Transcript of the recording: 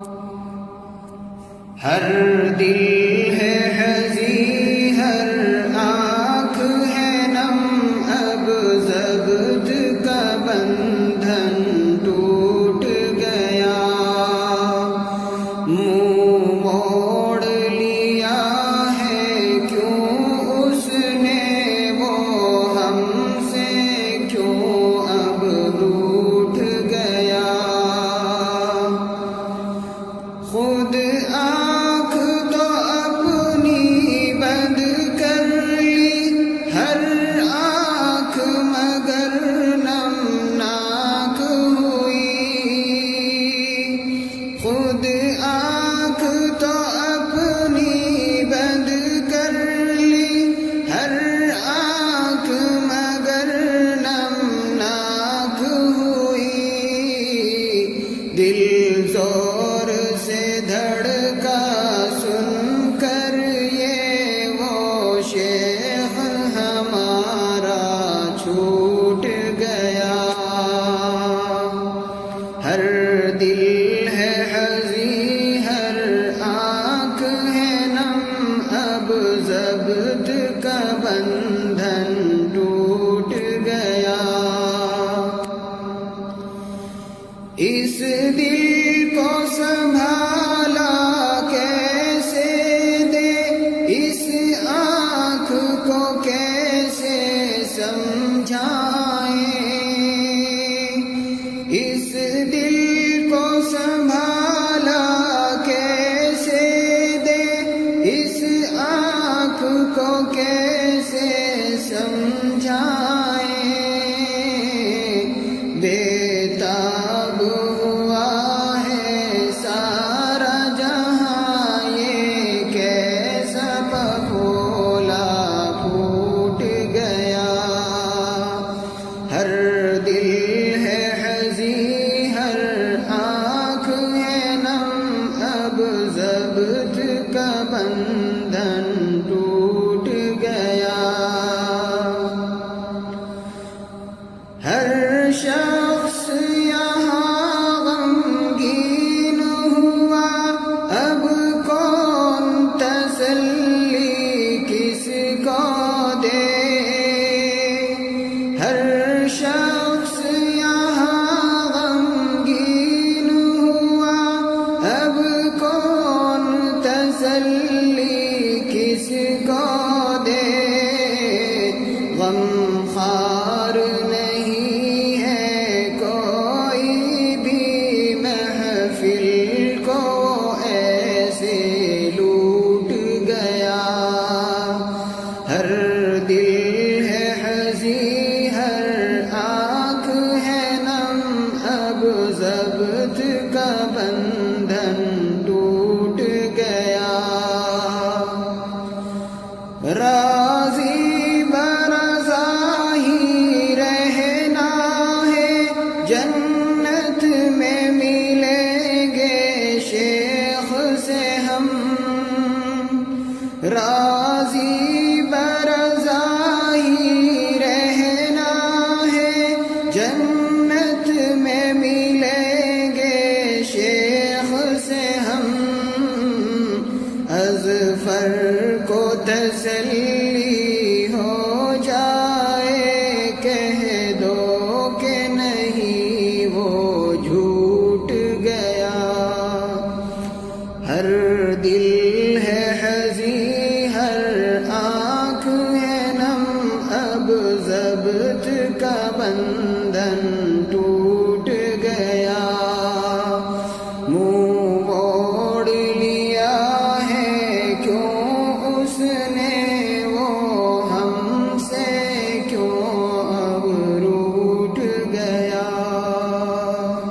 ہر دل ہے حزین، ہر آنکھ ہے نم، اب ضبط کا بندھن ٹوٹ گیا، منہ موڑ لیا ہے کیوں اس نے وہ ہم سے، کیوں اب روٹھ گیا، خود آنکھ تو اپنی بند کر لی، ہر آنکھ مگر نمناک ہوئی، خود آنکھ تو اپنی بند کر لی، ہر آنکھ مگر نمناک ہوئی، دل زور سے دھڑکا سن کر یہ وہ شیخ ہمارا چھوٹ گیا، ہر دل ہے حزین، ہر آنکھ ہے نم، اب ضبط کا بندھن ٹوٹ گیا، اس دل کو سنبھالا کیسے دے، اس آنکھ کو کیسے سمجھائیں، اس دل کو سنبھالا کیسے دے، اس آنکھ کو کیسے سمجھائیں، بےتاب ہوا ہے سارا جہاں، یہ کیسا پھولا پھوٹ گیا، ہر دل ہے حزین، ہر آنکھ ہے نم، اب ضبط کا بندھن ٹوٹ گیا، ہر شخص یہاں غمگین ہوا، اب کون تسلی کس کو دے، ہر شخص یہاں غمگین ہوا، اب کون تسلی کس کو دے، غم خوار نہیں ہے کوئی بھی محفل کو ایسے لوٹ گیا، ہر دل ہے حزین، ہر آنکھ ہے نم، اب ضبط کا بندھن ٹوٹ گیا، راضی برضا ہی رہنا ہے، جنت میں ملیں گے شیخ سے ہم، راضی برضا ہی رہنا ہے، جنت میں ملیں گے شیخ سے ہم، اظفر کو تسلی ہو جائے، کہہ دو کہ نہیں وہ جھوٹ گیا، ہر دل ہے حزین، ہر آنکھ ہے نم، اب ضبط کا بندھن ٹوٹ